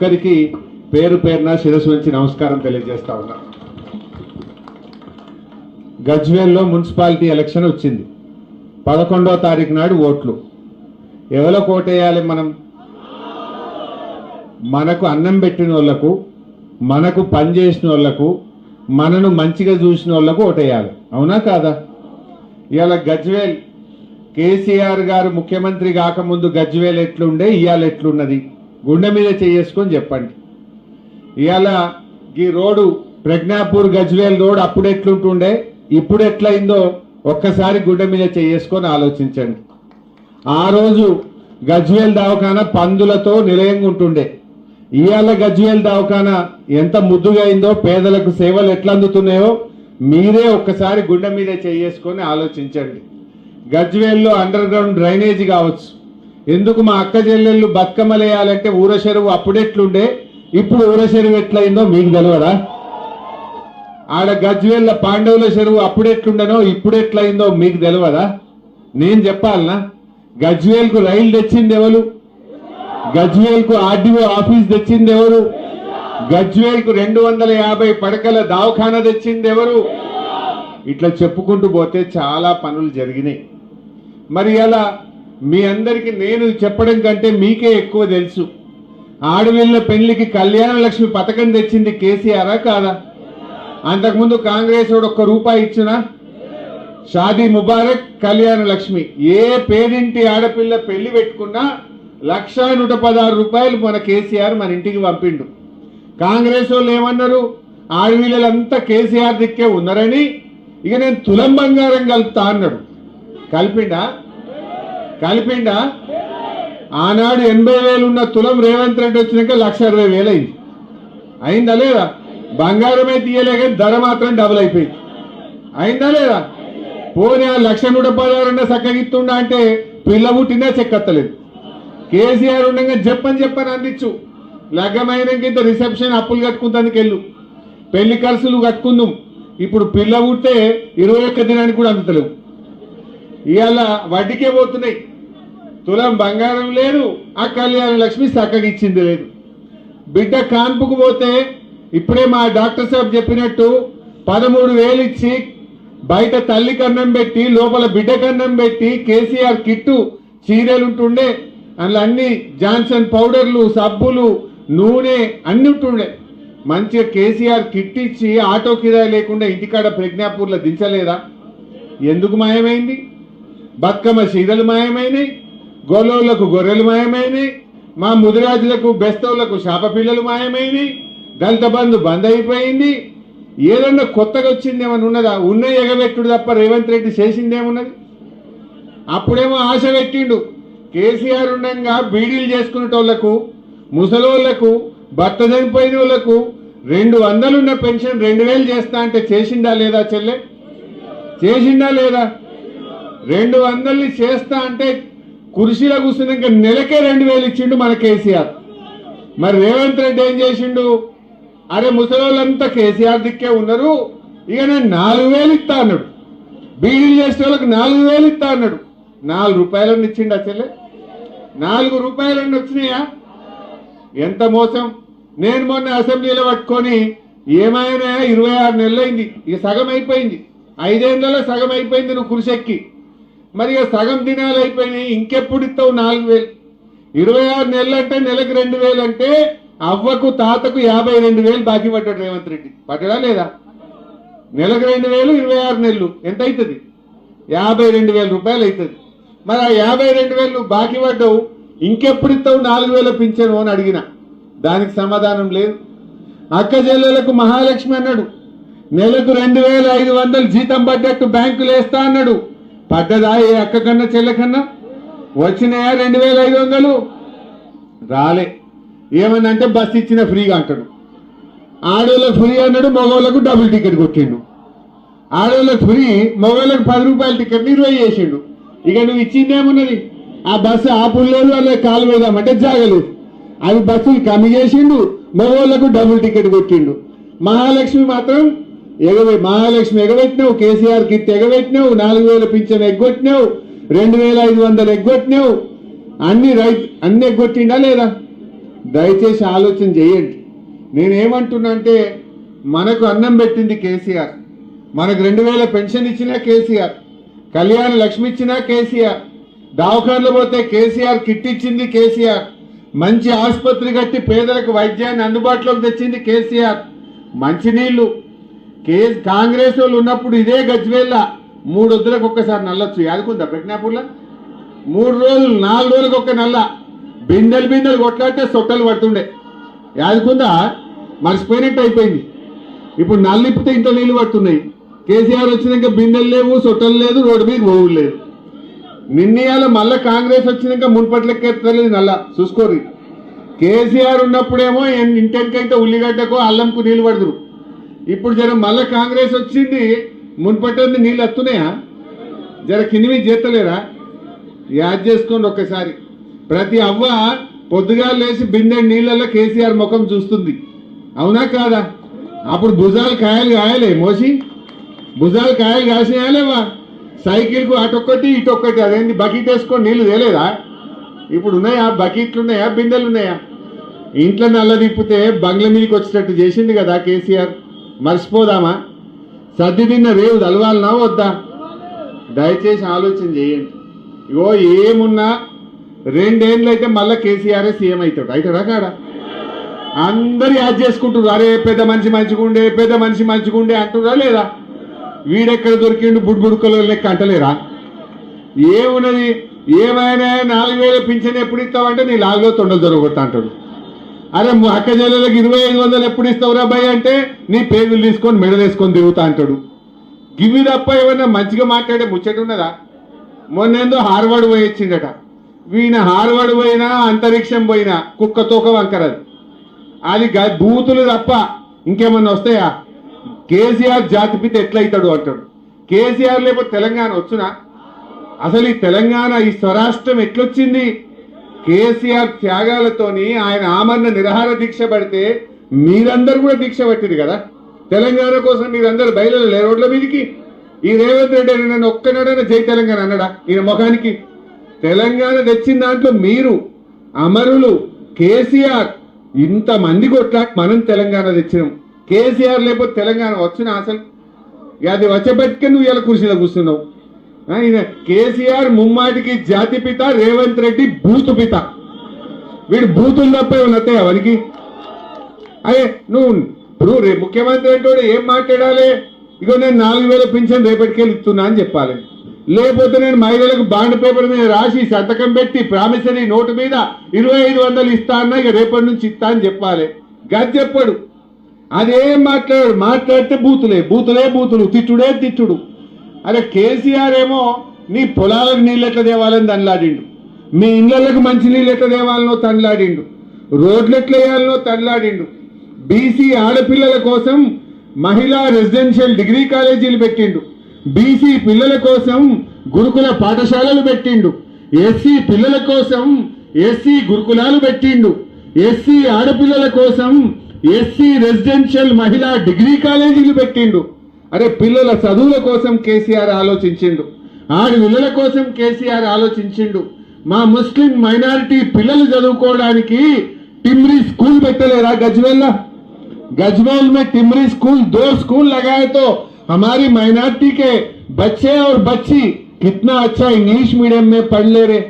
ఒక్కరికి పేరు పేరున శిరస్సు వంచి నమస్కారం తెలియజేస్తా ఉన్నా. గజ్వేల్లో మున్సిపాలిటీ ఎలక్షన్ వచ్చింది. 11వ తారీఖు నాడు ఓట్లు. ఎవరికి ఓటేయాలి? మనకు అన్నం పెట్టిన వాళ్ళకు, మనకు పని చేసిన వాళ్ళకు, మనను మంచిగా చూసిన వాళ్ళకు ఓటేయాలి. అవునా కాదా? ఇవాళ గజ్వేల్ కేసీఆర్ గారు ముఖ్యమంత్రి కాకముందు గజ్వేల్ ఎట్లుండే, ఇవాళ ఎట్లున్నది? గుండె మీద చేసుకొని చెప్పండి. ఇవాళ ఈ రోడ్డు ప్రజ్ఞాపూర్ గజ్వేల్ రోడ్ అప్పుడు ఎట్లుంటుండే, ఇప్పుడు ఎట్లయిందో ఒక్కసారి గుండె మీద చేసుకొని ఆలోచించండి. ఆ రోజు గజ్వేల్ దవాఖానా పందులతో నిలయంగా ఉంటుండే. ఇవాళ గజ్వేల్ దవాఖానా ఎంత ముద్దుగా అయిందో, పేదలకు సేవలు ఎట్లా అందుతున్నాయో మీరే ఒక్కసారి గుండె మీద చేసుకొని ఆలోచించండి. గజ్వేల్లో అండర్ గ్రౌండ్ డ్రైనేజీ కావచ్చు. ఎందుకు మా అక్క చెల్లెళ్ళు బతుకమ్మలు వేయాలంటే ఊర చెరువు అప్పుడెట్లుండే, ఇప్పుడు ఊర చెరువు ఎట్లయిందో మీకు తెలియదా? ఆడ గజ్వేల్ల పాండవుల చెరువు అప్పుడెట్లుండనో ఇప్పుడు ఎట్లయిందో మీకు తెలియదా? నేను చెప్పాలనా? గజ్వేల్కు రైలు తెచ్చింది ఎవరు? గజ్వేల్కు ఆర్డీఓ ఆఫీస్ తెచ్చింది ఎవరు? గజ్వేల్కు 250 పడకల దవాఖానా తెచ్చింది ఎవరు? ఇట్లా చెప్పుకుంటూ పోతే చాలా పనులు జరిగినాయి. మరి అలా మీ అందరికీ నేను చెప్పడం కంటే మీకే ఎక్కువ తెలుసు. ఆడపిల్ల పెళ్లికి కళ్యాణ లక్ష్మి పథకం తెచ్చింది కేసీఆరా కాదా? అంతకుముందు కాంగ్రెస్ వాడు ₹1 ఇచ్చినా? షాదీ ముబారక్, కళ్యాణ లక్ష్మి. ఏ పేదింటి ఆడపిల్ల పెళ్లి పెట్టుకున్నా ₹1,116 మన కేసీఆర్ మన ఇంటికి పంపిండు. కాంగ్రెస్ వాళ్ళు ఏమన్నారు? ఆడపిల్లలంతా కేసీఆర్ దిక్కే ఉన్నారని ఇక నేను తులం బంగారం కలుపుతా అన్నాడు. కలిపిండా? ఆనాడు 80,000 ఉన్న తులం రేవంత్ రెడ్డి వచ్చినాక 1,60,000 అయింది. అయిందా లేదా? బంగారమే తీయలే కానీ ధర మాత్రం డబుల్ అయిపోయింది. అయిందా లేదా? పోనీ ఆ 1,116 చక్కగిస్తుండా అంటే పిల్ల పుట్టినా చెక్కత్తలేదు. కేసీఆర్ ఉండగా చెప్పని అందించు. లగ్గమైనాక ఇంత రిసెప్షన్ అప్పులు కట్టుకుంటానికి వెళ్ళు, పెళ్లి ఖర్చులు కట్టుకుందాం. ఇప్పుడు పిల్ల పుట్టే 21 దినానికి కూడా అందుతలేవు. ఇవాళ వడ్డీకే పోతున్నాయి. తులం బంగారం లేదు, ఆ కళ్యాణ లక్ష్మి చక్కగిచ్చింది లేదు. బిడ్డ కాన్పుకు పోతే ఇప్పుడే మా డాక్టర్ సాబ్ చెప్పినట్టు 13,000 ఇచ్చి బయట తల్లి కన్నం పెట్టి లోపల బిడ్డ కన్నం పెట్టి కేసీఆర్ కిట్టు చీరలు ఉంటుండే. అందులో అన్ని జాన్సన్ పౌడర్లు, సబ్బులు, నూనె అన్ని ఉంటుండే. మంచిగా కేసీఆర్ కిట్ ఇచ్చి ఆటో కిరాయి లేకుండా ఇంటికాడ ప్రజ్ఞాపూర్లో దించలేదా? ఎందుకు మాయమైంది? బతుకమ్మ చీరలు మాయమైనాయి, గొల్లోళ్లకు గొర్రెలు మాయమైనాయి, మా ముదిరాజులకు బెస్తవులకు శాప పిల్లలు మాయమైనాయి, దళిత బంధు బంద్ అయిపోయింది. ఏదన్నా కొత్తగా వచ్చింది ఏమన్నా ఉన్నదా? ఉన్న ఎగబెట్టుడు తప్ప రేవంత్ రెడ్డి చేసిందేమున్నది? అప్పుడేమో ఆశ పెట్టిండు. కేసీఆర్ ఉండగా బీడీలు చేసుకునేటోళ్లకు, ముసలోళ్లకు, భర్త చనిపోయిన వాళ్ళకు 200 ఉన్న పెన్షన్ 2,000 చేస్తా అంటే చేసిండా లేదా? చెల్లె చేసిండా లేదా? 200 చేస్తా అంటే కుర్చీలో కూర్చున్నాక నెలకే 2,000 ఇచ్చిండు మన కేసీఆర్. మరి రేవంత్ రెడ్డి ఏం చేసిండు? అరే ముసలోళ్ళంతా కేసీఆర్ దిక్కే ఉన్నారు, ఇక నేను 4,000 ఇస్తా అన్నాడు. బీడీలు చేసే వాళ్ళకి 4,000 ఇస్తా అన్నాడు. ₹4 ఇచ్చిండు. ఆ చెల్లె ₹4 వచ్చినాయా? ఎంత మోసం! నేను మొన్న అసెంబ్లీలో పట్టుకొని ఏమైనా 26 నెలలు అయింది, ఇక సగం అయిపోయింది. 5 ఏళ్లలో సగం అయిపోయింది నువ్వు కుర్చెక్కి. మరి ఇక సగం దినాలు అయిపోయినాయి, ఇంకెప్పుడు ఇస్తావు 4,000? 26 నెలలు అంటే నెలకు 2,000 అంటే అవ్వకు తాతకు 52,000 బాకీ పడ్డాడు రేవంత్ రెడ్డి. పడ్డా లేదా? నెలకు 2,000, 26 నెలలు ఎంత అవుతుంది? ₹52,000 అవుతుంది. మరి ఆ 52,000 బాకీ పడ్డావు, ఇంకెప్పుడు ఇస్తావు 4,000 పింఛను అని అడిగిన. దానికి సమాధానం లేదు. అక్క చెల్లెలకు మహాలక్ష్మి అన్నాడు. నెలకు 2,500 జీతం పడ్డట్టు బ్యాంకులు వేస్తా అన్నాడు. పడ్డదా ఏ అక్క కన్నా చెల్లె కన్నా? వచ్చినాయా 2,500? రాలే. ఏమన్నంటే బస్ ఇచ్చిన ఫ్రీగా అంటాడు. ఆడోళ్ళకు ఫ్రీ అన్నాడు, మగవాళ్ళకు డబుల్ టికెట్ కొట్టిండు. ఆడోళ్ళకు ఫ్రీ, మగవాళ్ళకు ₹10 టికెట్ 20 చేసిండు. ఇక నువ్వు ఇచ్చిందేమున్నది? ఆ బస్సు ఆపులేదు, అలా కాలు వేద్దామంటే జాగలేదు. అది బస్సులు కమ్మి చేసిండు, మగవాళ్ళకు డబుల్ టికెట్ కొట్టిండు. మహాలక్ష్మి మాత్రం మహాలక్ష్మి ఎగబెట్టినావు, కేసీఆర్ కిట్ ఎగబెట్టినావు, 4,000 పింఛన్ ఎగ్గొట్టినావు, 2,500 ఎగ్గొట్టినావు, అన్ని ఎగ్గొట్టిండా లేదా? దయచేసి ఆలోచన చేయండి. నేనేమంటున్నా అంటే మనకు అన్నం పెట్టింది కేసీఆర్, మనకు 2000 పెన్షన్ ఇచ్చినా కేసీఆర్, కళ్యాణ లక్ష్మి ఇచ్చినా కేసీఆర్, దవాఖానలో పోతే కేసీఆర్ కిట్ ఇచ్చింది కేసీఆర్, మంచి ఆసుపత్రి కట్టి పేదలకు వైద్యాన్ని అందుబాటులోకి తెచ్చింది కేసీఆర్, మంచినీళ్లు కాంగ్రెస్ వాళ్ళు ఉన్నప్పుడు ఇదే గజ్వేల్ల 3 వద్దులకు ఒక్కసారి నల్లొచ్చు. యాదుకుందా ప్రజ్ఞాపూర్లో 3 రోజులు 4 రోజులకు ఒక్క నల్ల బిందెలు కొట్లాడితే సొట్టలు పడుతుండే. యాదుకుందా? మర్చిపోయినట్టు అయిపోయింది. ఇప్పుడు నల్లిప్పితే ఇంట్లో నీళ్లు పడుతున్నాయి. కేసీఆర్ వచ్చినాక బిందెలు లేవు, సొట్టలు లేదు, రోడ్డు మీద పోవులు లేదు. నిన్నయాల మళ్ళా కాంగ్రెస్ వచ్చినాక మున్పట్లెక్కేస్తలేదు నల్ల చూసుకోరు. కేసీఆర్ ఉన్నప్పుడేమో ఇంటెనికైతే ఉల్లిగడ్డకో అల్లంకు నీళ్లు పడదురు. ఇప్పుడు జర మళ్ళా కాంగ్రెస్ వచ్చింది, మున్పట్టింది నీళ్ళు వస్తున్నాయా? జర కింది చేస్తలేరా? యాద్ చేసుకోండి ఒక్కసారి. ప్రతి అవ్వ పొద్దుగా లేచి బిందె నీళ్ళల్లో కేసీఆర్ ముఖం చూస్తుంది, అవునా కాదా? అప్పుడు భుజాలు కాయలు కాయలే మోసి, భుజాలు కాయలు కాసినాయాలేవా? సైకిల్కు అటొక్కటి ఇటొక్కటి, అదేంటి బకెట్ వేసుకొని నీళ్లు తేలేదా? ఇప్పుడు ఉన్నాయా బకెట్లు? ఉన్నాయా బిందెలు ఉన్నాయా? ఇంట్లో నల్ల తిప్పితే బంగ్లా మీదకి వచ్చేటట్టు చేసింది కదా కేసీఆర్. మర్చిపోదామా? సర్ది తిన్న రేవు తలవాలనా వద్దా? దయచేసి ఆలోచన చేయండి. ఇగో ఏమున్నా 2 ఏళ్ళు అయితే మళ్ళీ కేసీఆర్ సీఎం అవుతాడా కాడా? అందరు యాద్ చేసుకుంటున్నారు, అరే పెద్ద మనిషి మంచిగుండే, పెద్ద మనిషి మంచిగుండే అంటురా లేదా? వీడెక్కడ దొరికిండు బుడ్బుడుకలో లెక్క అంటలేరా? ఏమున్నది? ఏమైనా 4000 పింఛన్ ఎప్పుడు ఇస్తావంటే నీ లాగులో తొండలు దొరకొడతా అంటాడు. అరే అక్క చెల్లెలకు 2500 ఎప్పుడు ఇస్తావురా భయ్ అంటే నీ పేగులు తీసుకొని మెడలు వేసుకొని తిరుగుతా అంటాడు. గివి తప్ప ఏమన్నా మంచిగా మాట్లాడే ముచ్చట ఉన్నదా? మొన్నేందో హార్వర్డ్ పోయి వచ్చిండట. వీణ హార్వర్డ్ పోయినా అంతరిక్షం పోయినా కుక్క తోక వంకరది. అది బూతులు తప్ప ఇంకేమన్నా వస్తాయా? కేసీఆర్ జాతిపిత ఎట్లయితాడు అంటాడు. కేసీఆర్ లేకపోతే తెలంగాణ వచ్చునా? అసలు ఈ తెలంగాణ, ఈ స్వరాష్ట్రం ఎట్లొచ్చింది? కేసీఆర్ త్యాగాలతోని ఆయన ఆమరణ నిరాహార దీక్ష పడితే మీరందరూ కూడా దీక్ష పట్టింది కదా తెలంగాణ కోసం. మీరందరూ బయలుదేరలే రోడ్ల మీదకి. ఈ రేవంత్ రెడ్డి అని నన్ను ఒక్కనాడైనా జై తెలంగాణ అన్నాడా? ఈయన ముఖానికి. తెలంగాణ తెచ్చిన దాంట్లో మీరు అమరులు. కేసీఆర్ ఇంతమంది కొట్లాడి మనం తెలంగాణ తెచ్చినాం. కేసీఆర్ లేకపోతే తెలంగాణ వచ్చినా? అసలు అది వచ్చబెట్టుకే నువ్వు ఇలా కుర్చీలో కూర్చున్నావు. ఈయన కేసీఆర్ ముమ్మాటికి జాతిపిత, రేవంత్ రెడ్డి బూతు పిత. వీడు బూతులు తప్ప ఏమన్నా అవనికి? అదే నువ్వు ఇప్పుడు ముఖ్యమంత్రి అంటే ఏం మాట్లాడాలి? ఇగో నేను 4000 పింఛన్ రేపటికెళ్ళి ఇస్తున్నా అని చెప్పాలి. లేకపోతే నేను మహిళలకు బాండ్ పేపర్ మీద రాసి సంతకం పెట్టి ప్రామిసరీ నోటు మీద 2500 ఇస్తా అన్నా ఇక రేపటి నుంచి ఇస్తా అని చెప్పాలి. గది చెప్పాడు. అదేం మాట్లాడాడు? మాట్లాడితే బూతులు, తిట్టుడు. అరే కేసీఆర్ ఏమో నీ పొలాలకు నీళ్ళు ఎట్లా తేవాలని తండ్లాడిండు, మీ ఇళ్లకు మంచి నీళ్ళు ఎట్లా తేవాలనో తండ్లాడిండు, రోడ్లు ఎట్లా వేయాలనో తండ్లాడిండు. బీసీ ఆడపిల్లల కోసం మహిళా రెసిడెన్షియల్ డిగ్రీ కాలేజీలు పెట్టిండు, బీసీ పిల్లల కోసం గురుకుల పాఠశాలలు పెట్టిండు, ఎస్సీ పిల్లల కోసం ఎస్సీ గురుకులాలు పెట్టిండు, ఎస్సీ ఆడపిల్లల కోసం ఎస్సీ రెసిడెన్షియల్ మహిళా డిగ్రీ కాలేజీలు పెట్టిండు. అరే పిల్లల చదువుల కోసం కేసీఆర్ ఆలోచించిండు, ఆడపిల్లల కోసం కేసీఆర్ ఆలోచించిండు. మా ముస్లిం మైనారిటీ పిల్లలు చదువుకోవడానికి टिमरी स्कूल పెట్టలేరా? गजवेल में टिमरी स्कूल 2 स्कूल लगाए तो हमारी माइनॉरिटी के बच्चे और बच्ची कितना अच्छा इंग्लिश मीडियम में पढ़ ले रहे।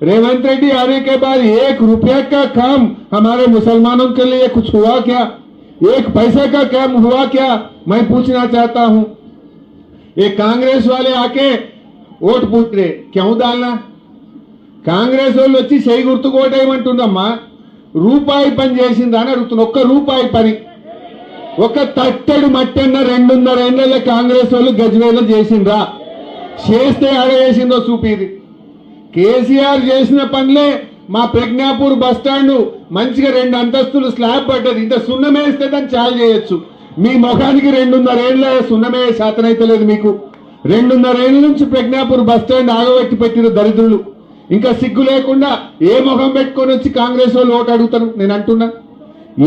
रेवंत रेड्डी आने के बाद 1 रुपया का काम हमारे मुसलमानों के लिए कुछ हुआ क्या? 1 पैसा का काम हुआ क्या? मैं पूछना चाहता हूं। ये कांग्रेस वाले आके वोट पूछ रहे, क्यों डालना? कांग्रेस వాళ్ళు వచ్చి చేయి గుర్తు కోటేయమంటుందమ్మా. రూపాయి పని చేసిందా అని అడుగుతున్నా. 1 రూపాయి పని, 1 తట్టెడు మట్టన్న 2.5 ఏళ్ల కాంగ్రెస్ వాళ్ళు గజ్వేల్లో చేసిండ్రా? చేస్తే ఆడ చేసిందో చూపిది. కేసీఆర్ చేసిన పనులే మా ప్రజ్ఞాపూర్ బస్ స్టాండ్ మంచిగా 2 అంతస్తులు స్లాబ్ పడ్డది. ఇంత సున్నమేస్తే దాన్ని చాలు చేయొచ్చు. మీ ముఖానికి 2.5 ఏళ్ల సున్నమే శాతనైతలేదు మీకు. 2.5 ఏళ్ల నుంచి ప్రజ్ఞాపూర్ బస్ స్టాండ్ ఆగబెట్టి పెట్టిన దరిద్రులు. ఇంకా సిగ్గు లేకుండా ఏ ముఖం పెట్టుకొని వచ్చి కాంగ్రెస్ వాళ్ళు ఓటు అడుగుతారు? నేను అంటున్నా,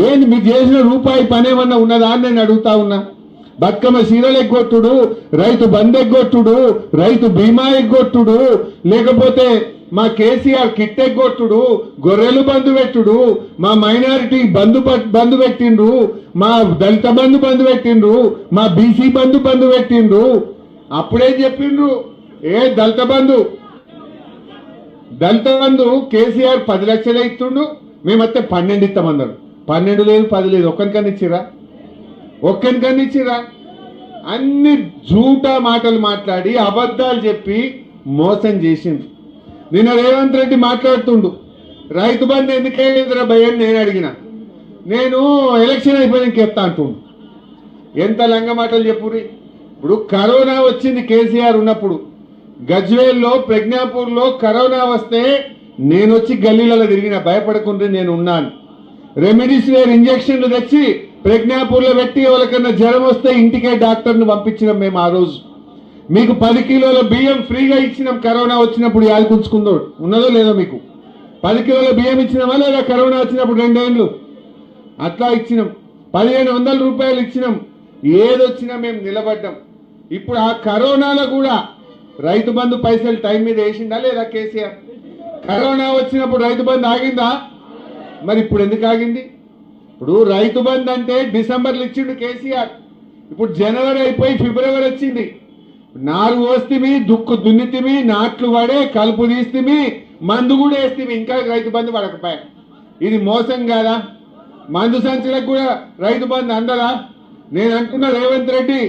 ఏంది మీరు చేసిన రూపాయి పని ఏమన్నా ఉన్నదా అని నేను అడుగుతా ఉన్నా. బతుకమ్మ సీరలు ఎగ్గొట్టుడు, రైతు బంద్ ఎగ్గొట్టుడు, రైతు బీమా ఎగ్గొట్టుడు, లేకపోతే మా కేసీఆర్ కిట్టెగొట్టుడు, గొర్రెలు బంధు పెట్టుడు, మా మైనారిటీ బంధు పెట్టిండ్రు, మా దళిత బంధు పెట్టిండ్రు, మా బీసీ బంధు పెట్టిండ్రు. అప్పుడేం చెప్పిండ్రు? దళిత బంధు కేసీఆర్ 10 లక్షలే ఇస్తుండు, మేమైతే 12 ఇస్తామన్నారు. 12 లేదు 10 లేదు, ఒక్కనికన్నా ఇచ్చిరా? అన్ని జూటా మాటలు మాట్లాడి అబద్ధాలు చెప్పి మోసం చేసింది. నిన్న రేవంత్ రెడ్డి మాట్లాడుతుండు, రైతు బంధు ఎందుకేంద్ర భయని నేను అడిగిన, నేను ఎలక్షన్ అయిపోయాక చెప్తా అంటుండు. ఎంత లంగ మాటలు చెప్పురి. ఇప్పుడు కరోనా వచ్చింది కేసీఆర్ ఉన్నప్పుడు, గజ్వేల్లో ప్రజ్ఞాపూర్లో కరోనా వస్తే నేను వచ్చి గల్లీలలో తిరిగిన, భయపడకుండా నేను ఉన్నాను. రెమిడిసివిర్ ఇంజక్షన్లు తెచ్చి ప్రజ్ఞాపూర్లో పెట్టి ఎవరికన్నా జ్వరం వస్తే ఇంటికే డాక్టర్ను పంపించినాం మేము. ఆ రోజు మీకు 10 కిలోల బియ్యం ఫ్రీగా ఇచ్చినాం. కరోనా వచ్చినప్పుడు యాదకుంచుకుందో ఉన్నదో లేదో మీకు 10 కిలోల బియ్యం ఇచ్చినామా లేదా? కరోనా వచ్చినప్పుడు 2 ఏళ్ళు అట్లా ఇచ్చినాం. 1500 రూపాయలు ఇచ్చినాం. ఏదొచ్చినా మేము నిలబడ్డాం. ఇప్పుడు ఆ కరోనాలో కూడా రైతు బంధు పైసలు టైం మీద వేసిందా లేదా కేసీఆర్? కరోనా వచ్చినప్పుడు రైతు బంధు ఆగిందా? మరి ఇప్పుడు ఎందుకు ఆగింది? ఇప్పుడు రైతు బంధు అంటే డిసెంబర్లో ఇచ్చిండు కేసీఆర్, ఇప్పుడు జనవరి అయిపోయి ఫిబ్రవరి వచ్చింది. నారు పోస్తిమి, దున్నితిమి, నాట్లు పడే, కలుపు తీస్తిమి, మందు కూడా వేస్తిమి, ఇంకా రైతు బంధు పడకపోయా. ఇది మోసం కాదా? మందు సంచులకు కూడా రైతు బంధు అందరా? నేను అంటున్నా రేవంత్ రెడ్డి,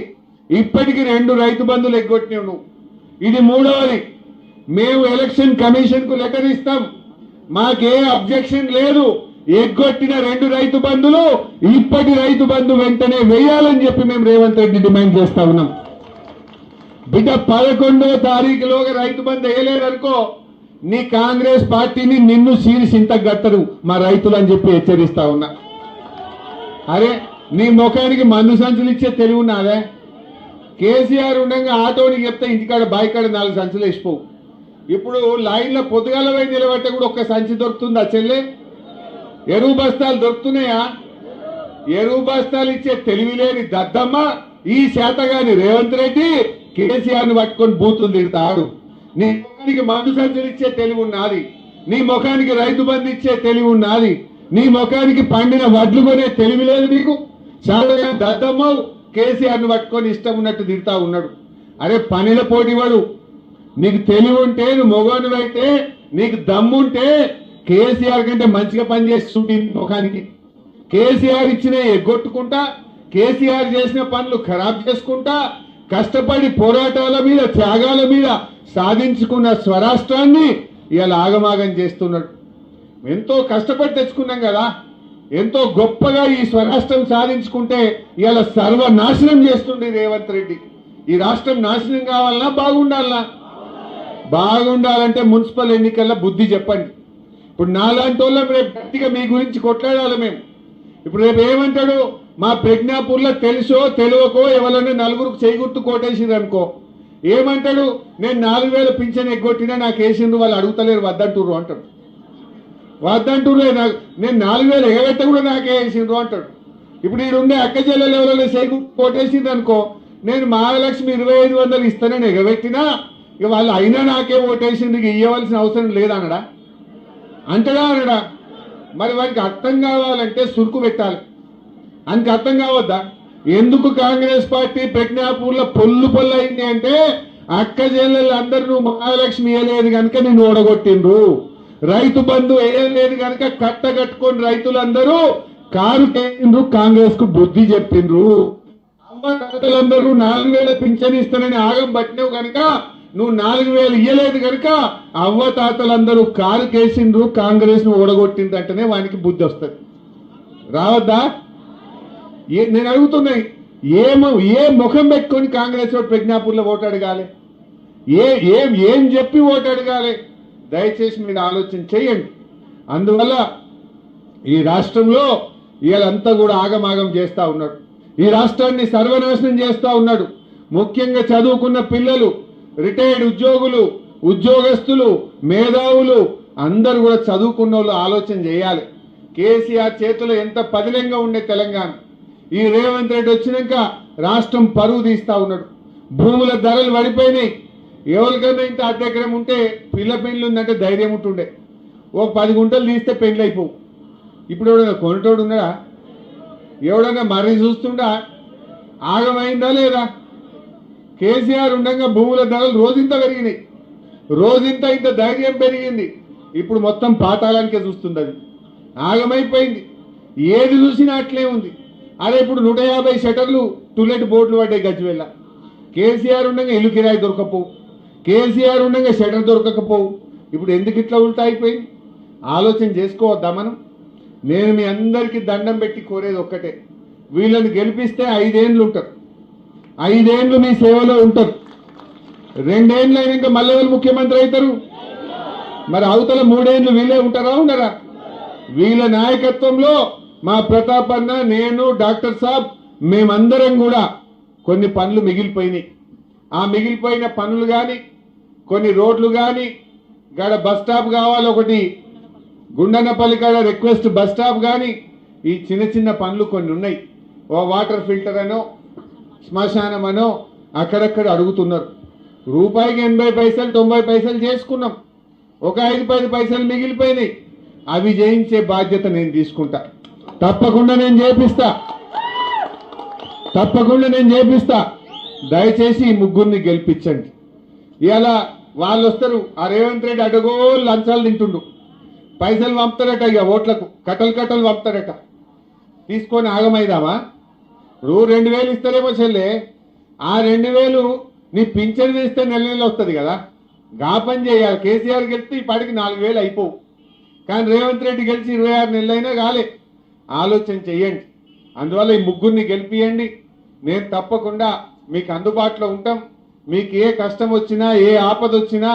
ఇప్పటికి 2 రైతు బంధులు ఎగ్గొట్టినావు నువ్వు, ఇది 3వది. మేము ఎలక్షన్ కమిషన్ కు లెటర్ ఇస్తాం, మాకే అబ్జెక్షన్ లేదు. ఎగ్గొట్టిన 2 రైతు బంధులు ఇప్పటి రైతు బంధు వెంటనే వేయాలని చెప్పి మేము రేవంత్ రెడ్డి డిమాండ్ చేస్తా ఉన్నాం. బిడ్డ 11వ తారీఖులోగా రైతు బంధు వేయలేదనుకో, నీ కాంగ్రెస్ పార్టీని నిన్ను సీరిసింత గట్టరు మా రైతులు అని చెప్పి హెచ్చరిస్తా ఉన్నా. అరే నీ ముఖానికి మందు సంచులు ఇచ్చే తెలివి ఉన్నదే? కేసీఆర్ ఉండగా ఆటోని చెప్తే ఇంటికాడ బాయికాడ 4 సంచులు వేసిపోవు. ఇప్పుడు లైన్లో పొద్దుగాల పోయి నిలబట్టే కూడా ఒక్క సంచి దొరుకుతుందా చెల్లె? ఎరువు బస్తాలు దొరుకుతున్నాయా? ఎరువు బస్తాలు ఇచ్చే తెలివి లేని దద్దమ్మ ఈ శాతగాని రేవంత్ రెడ్డి కేసీఆర్ ని పట్టుకొని బూతులు తిడతాడు. నీ ముఖానికి మందు సంచులు ఇచ్చే తెలివి ఉన్నది, నీ ముఖానికి రైతు బంధు ఇచ్చే తెలివి ఉన్నది, నీ ముఖానికి పండిన వడ్లు కొనే తెలివి లేదు నీకు. శాతగాని దద్దమ్మ కేసీఆర్ ని పట్టుకొని ఇష్టం ఉన్నట్టు తిడతా ఉన్నాడు. అరే పనిల పోటీవాడు, నీకు తెలివి ఉంటే, నువ్వు మొగోనివైతే, నీకు దమ్ముంటే కేసీఆర్ కంటే మంచిగా పనిచేస్తుంది ముఖానికి. కేసీఆర్ ఇచ్చిన ఎగ్గొట్టుకుంటా, కేసీఆర్ చేసిన పనులు ఖరాబ్ చేసుకుంటా, కష్టపడి పోరాటాల మీద త్యాగాల మీద సాధించుకున్న స్వరాష్ట్రాన్ని ఇలా ఆగమాగం చేస్తున్నాడు. ఎంతో కష్టపడి తెచ్చుకున్నాం కదా, ఎంతో గొప్పగా ఈ స్వరాష్ట్రం సాధించుకుంటే ఇలా సర్వనాశనం చేస్తుంది రేవంత్ రెడ్డి. ఈ రాష్ట్రం నాశనం కావాలన్నా బాగుండాలన్నా? బాగుండాలంటే మున్సిపల్ ఎన్నికల్లో బుద్ధి చెప్పండి. ఇప్పుడు నాలాంటి వాళ్ళం రేపు గట్టిగా మీ గురించి కొట్లాడాలి మేము. ఇప్పుడు రేపు ఏమంటాడు? మా ప్రజ్ఞాపూర్లో తెలుసో తెలియకో ఎవరైనా 4గురికి చేయగుర్తు కోటేసింది అనుకో, ఏమంటాడు? నేను 4000 పింఛన్ ఎగ్గొట్టినా నాకు వేసిండ్రు, వాళ్ళు అడుగుతలేరు వద్దంటుర్రు అంటాడు. నేను 4000 ఎగబెట్ట కూడా నాకే వేసిండ్రు అంటాడు. ఇప్పుడు ఈ ఉండే అక్క చెల్లెలు ఎవరైనా చేయగుర్తు కోటేసింది అనుకో, నేను మహాలక్ష్మి 2500 ఇస్తానని ఎగబెట్టినా ఇక వాళ్ళు అయినా నాకే ఓటేసింది, ఇవ్వవలసిన అవసరం లేదనడా? అంటడా అనడా? మరి వారికి అర్థం కావాలంటే సురుకు పెట్టాలి. అందుకు అర్థం కావద్దా? ఎందుకు కాంగ్రెస్ పార్టీ ప్రజ్ఞాపూర్లో పొల్లు అయింది అంటే, అక్క చెల్లెళ్ళు అందరూ నువ్వు మహాలక్ష్మి వేయలేదు కనుక నిన్ను ఓడగొట్టిండ్రు, రైతు బంధు వేయలేదు కనుక కట్టగట్టుకొని రైతులందరూ కారు కేంద్రు, కాంగ్రెస్ కు బుద్ధి చెప్పిండ్రు. అమ్మలందరూ 4000 పింఛన్ ఇస్తానని ఆగం పట్టినవు కనుక, నువ్వు 4000 ఇయ్యలేదు కనుక అవ్వ తాతలందరూ కారు కేసిండ్రు, కాంగ్రెస్ ను ఓడగొట్టిందంటేనే వానికి బుద్ధి వస్తుంది. రావద్దా? నేను అడుగుతున్నాయి, ఏ ముఖం పెట్టుకొని కాంగ్రెస్ ప్రజ్ఞాపూర్లో ఓటు అడగాలి? ఏం చెప్పి ఓటు అడగాలి? దయచేసి మీరు ఆలోచన చేయండి. అందువల్ల ఈ రాష్ట్రంలో వీళ్ళంతా కూడా ఆగమాగం చేస్తూ ఉన్నాడు. ఈ రాష్ట్రాన్ని సర్వనాశనం చేస్తూ ఉన్నాడు. ముఖ్యంగా చదువుకున్న పిల్లలు, రిటైర్డ్ ఉద్యోగులు, ఉద్యోగస్తులు, మేధావులు అందరూ కూడా చదువుకున్న వాళ్ళు ఆలోచన చేయాలి. కేసీఆర్ చేతిలో ఎంత పదిలంగా ఉండే తెలంగాణ, ఈ రేవంత్ రెడ్డి వచ్చినాక రాష్ట్రం పరువు తీస్తా ఉన్నాడు. భూముల ధరలు పడిపోయినాయి, ఎవరికైనా ఇంత అర్ధ ఎకరం ఉంటే పిల్ల పెళ్ళి ఉందంటే ధైర్యం ఉంటుండే. ఓ 10 గుంటలు తీస్తే పెళ్ళి అయిపోవు. ఇప్పుడు ఎవడైనా కొనేటోడు ఉన్నాడా? ఎవడన్నా మర్రి చూస్తుండా? ఆగమైందా లేదా? కేసీఆర్ ఉండగా భూముల ధరలు రోజంత పెరిగినాయి. రోజంత ఇంత ధైర్యం పెరిగింది. ఇప్పుడు మొత్తం పాతాళానికే చూస్తుంది. అది ఆగమైపోయింది. ఏది చూసినా అట్లే ఉంది. అదే ఇప్పుడు 150 షటర్లు టూలెట్ బోర్డులు పడ్డాయి గజ్వేల్ల. కేసీఆర్ ఉండగా ఇల్లు కిరాయి దొరకపోవు, కేసీఆర్ ఉండగా షటర్ దొరకకపోవు. ఇప్పుడు ఎందుకు ఇట్లా ఉల్టా అయిపోయింది? ఆలోచన చేసుకోవద్దా మనం? నేను మీ అందరికీ దండం పెట్టి కోరేది ఒక్కటే, వీళ్ళని గెలిపిస్తే 5 ఏళ్ళు ఉంటారు. 5 ఏళ్ళు మీ సేవలో ఉంటారు. 2 ఏళ్ళు అయినాక మళ్ళీ వాళ్ళు ముఖ్యమంత్రి అవుతారు. మరి అవతల 3 ఏళ్ళు వీళ్ళే ఉంటారా? ఉండరా? వీళ్ళ నాయకత్వంలో మా ప్రతాప్ అన్న, నేను, డాక్టర్ సాబ్ మేమందరం కూడా కొన్ని పనులు మిగిలిపోయినాయి. ఆ మిగిలిపోయిన పనులు కానీ, కొన్ని రోడ్లు కానీ, గడ బస్ స్టాప్ కావాలి, ఒకటి గుండన్నపల్లి కాడ రిక్వెస్ట్ బస్ స్టాప్ కానీ, ఈ చిన్న చిన్న పనులు కొన్ని ఉన్నాయి. ఓ వాటర్ ఫిల్టర్ అనో శ్మశానం అనో అక్కడక్కడ అడుగుతున్నారు. రూపాయికి 80 పైసలు 90 పైసలు చేసుకున్నాం. ఒక 5-10 పైసలు మిగిలిపోయినాయి. అవి చేయించే బాధ్యత నేను తీసుకుంటా. తప్పకుండా నేను చేపిస్తా. దయచేసి ఈ ముగ్గురిని గెలిపించండి. ఇలా వాళ్ళు వస్తారు. ఆ రేవంత్ రెడ్డి అడగో లంచాలు తింటుండు. పైసలు పంపుతారట, ఇక ఓట్లకు కట్టలు పంపుతారట. తీసుకొని ఆగమైదామా? 2000 ఇస్తారేమో చెల్లె. ఆ 2000 నీ పింఛన్ తీస్తే నెల వస్తుంది కదా. గా పని చేయాలి. కేసీఆర్ గెలిస్తే ఈ పాటికి 4000 అయిపోవు. కానీ రేవంత్ రెడ్డి గెలిచి 26 నెలలైనా కాలే. ఆలోచన చెయ్యండి. అందువల్ల ఈ ముగ్గురిని గెలిపియండి. నేను తప్పకుండా మీకు అందుబాటులో ఉంటాం. మీకు ఏ కష్టం వచ్చినా, ఏ ఆపద వచ్చినా,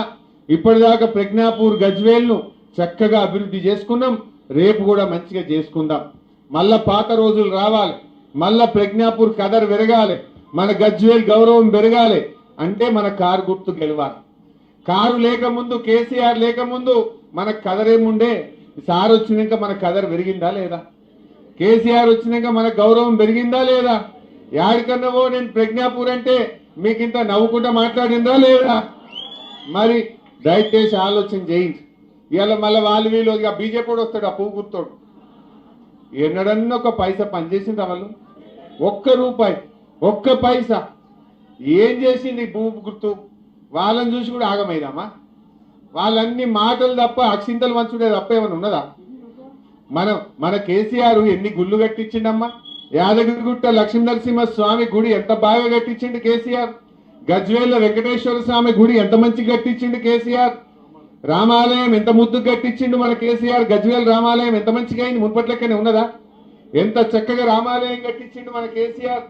ఇప్పటిదాకా ప్రజ్ఞాపూర్ గజ్వేల్ను చక్కగా అభివృద్ధి చేసుకున్నాం. రేపు కూడా మంచిగా చేసుకుందాం. మళ్ళా పాత రోజులు రావాలి. మళ్ళా ప్రజ్ఞాపూర్ కదర్ పెరగాలి. మన గజ్వేల్ గౌరవం పెరగాలి అంటే మన కారు గుర్తు గెలవాలి. కారు లేకముందు, కేసీఆర్ లేకముందు మన కదరేముండే. సార్ వచ్చినాక మన కదర్ పెరిగిందా లేదా? కేసీఆర్ వచ్చినాక మన గౌరవం పెరిగిందా లేదా? యాడికన్నావో నేను ప్రజ్ఞాపూర్ అంటే మీకు ఇంత నవ్వుకుంటా మాట్లాడిందా లేదా? మరి దయచేసి ఆలోచన చేయండి. ఇవాళ మళ్ళీ వాళ్ళు వీళ్ళు ఇక బీజేపీ వస్తాడు, ఆ పువ్వు గుర్తోడు. ఎన్నడన్నా ఒక పైసా పనిచేసిందా వాళ్ళు? ఒక్క రూపాయి, ఒక్క పైసా ఏం చేసింది పువ్వు గుర్తు? వాళ్ళని చూసి కూడా ఆగమైదామా? వాళ్ళన్ని మాటలు తప్ప, అక్షింతలు మంచుడే తప్ప ఏమైనా ఉన్నదా? మన కేసీఆర్ ఎన్ని గుళ్ళు కట్టించిండమ్మా? యాదగిరిగుట్ట లక్ష్మీనరసింహ స్వామి గుడి ఎంత బాగా కట్టించిండు కేసీఆర్. గజ్వేల్ వెంకటేశ్వర స్వామి గుడి ఎంత మంచి కట్టించిండు కేసీఆర్. రామాలయం ఎంత ముద్దు కట్టించిండు మన కేసీఆర్. గజ్వేల్ రామాలయం ఎంత మంచిగా అయింది, మున్పట్లెక్కనే ఉన్నదా? ఎంత చక్కగా రామాలయం కట్టించిండు మన కేసీఆర్.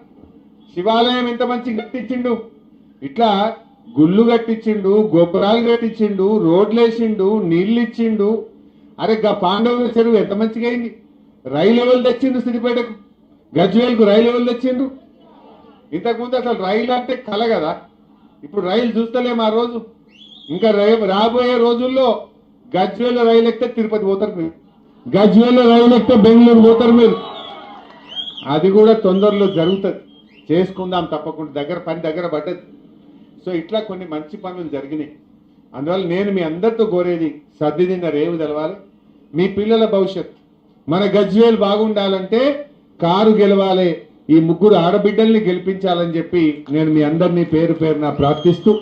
శివాలయం ఎంత మంచి కట్టించిండు. ఇట్లా గుళ్ళు కట్టించిండు, గోపురాలు కట్టించిండు, రోడ్లేసిండు, నీళ్ళు ఇచ్చిండు. అరే గా పాండవుల చెరువు ఎంత మంచిగా అయింది. రైలు ఎవరు తెచ్చిండు సిద్దిపేటకు? గజ్వేల్కు రైలు ఎవరు తెచ్చిండు? ఇంతకుముందు అసలు రైలు అంటే కల కదా. ఇప్పుడు రైలు చూస్తలేము. ఆ రోజు ఇంకా రాబోయే రోజుల్లో గజ్వేల్ రైలు ఎక్కితే తిరుపతి పోతారు మీరు, గజ్వేల్ రైలు ఎక్కితే బెంగళూరు పోతారు మీరు. అది కూడా తొందరలో జరుగుతుంది. చేసుకుందాం తప్పకుండా. పని దగ్గర పడ్డది. సో ఇట్లా కొన్ని మంచి పనులు జరిగినాయి. అందువల్ల నేను మీ అందరితో కోరేది, సర్దిదిన రేవు తెలవాలి. మీ పిల్లల భవిష్యత్, మన గజ్వేల్ బాగుండాలంటే కారు గెలవాలి. ఈ ముగ్గురు ఆడబిడ్డల్ని గెలిపించాలని చెప్పి నేను మీ అందరినీ పేరు పేరున ప్రార్థిస్తూ,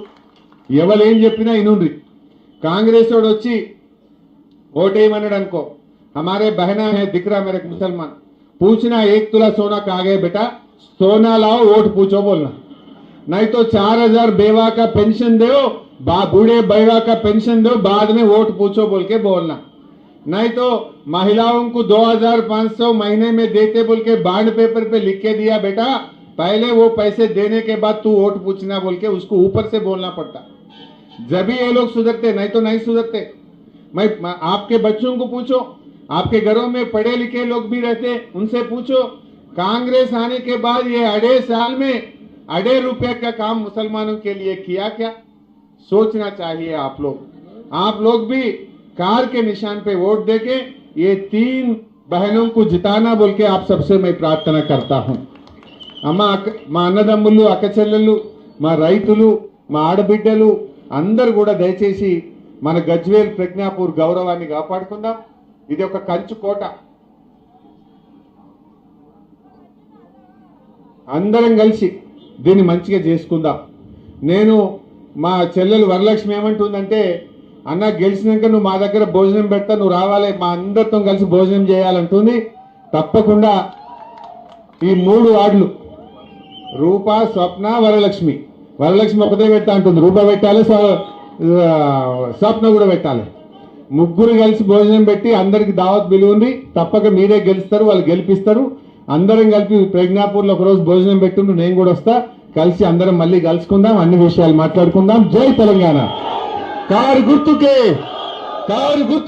ఎవరేం చెప్పినా ఇనుండ్రి. కాంగ్రెస్ వాడు వచ్చి ఓటేయమన్నాడు అనుకో, हमारे बहना है दिखरा मेरे मुसलमान, पूछना 1 तुला सोना कहाँ गए बेटा, सोना लाओ वोट पूछो बोलना. नहीं तो 4000 बेवा का पेंशन दो, बूढ़े बेवा का पेंशन दो, बाद में वोट पूछो बोल के बोलना. नहीं तो महिलाओं को 2500 महीने में देते बोल के बॉन्ड पेपर पे लिख के दिया बेटा, पहले वो पैसे देने के बाद तू वोट पूछना बोल के उसको ऊपर से बोलना पड़ता. जब भी ये लोग सुधरते, नहीं तो नहीं सुधरते. मैं आपके बच्चों को पूछो, आपके घरों में पढ़े लिखे लोग भी रहते, उनसे पूछो कांग्रेस आने के बाद ये 2.5 साल में 2.5 रुपए का काम मुसलमानों के लिए किया क्या? सोचना चाहिए आप लोग भी कार के निशान पे वोट देके ये 3 बहनों को जिताना बोल के आप सबसे मैं प्रार्थना करता हूं. అమ్మ, మా అన్నదమ్ములు, అక్క చెల్లెళ్ళు, మా రైతులు, మా ఆడబిడ్డలు, అందరూ కూడా దయచేసి మన గజ్వేల్ ప్రజ్ఞాపూర్ గౌరవాన్ని కాపాడుకుందాం. ఇది ఒక కంచు కోట. అందరం కలిసి దీన్ని మంచిగా చేసుకుందాం. నేను మా చెల్లెలు వరలక్ష్మి ఏమంటుందంటే, అన్న గెలిచినాక నువ్వు మా దగ్గర భోజనం పెడతా, నువ్వు రావాలి, మా అందరితో కలిసి భోజనం చేయాలంటుంది. తప్పకుండా ఈ 3 వార్డులు రూప, స్వప్న, వరలక్ష్మి. వరలక్ష్మి ఒకటే పెట్టా అంటుంది, రూప పెట్టాలి, స్వప్న కూడా పెట్టాలి. ముగ్గురు కలిసి భోజనం పెట్టి అందరికి దావత్ పిలువుంది. తప్పక మీరే గెలుస్తారు, వాళ్ళు గెలిపిస్తారు. అందరం కలిపి ప్రజ్ఞాపూర్లో ఒకరోజు భోజనం పెట్టుండ్రు, నేను కూడా వస్తా. కలిసి అందరం మళ్ళీ కలుసుకుందాం, అన్ని విషయాలు మాట్లాడుకుందాం. జై తెలంగాణ. కారు గుర్తుకే, కారు గుర్తు.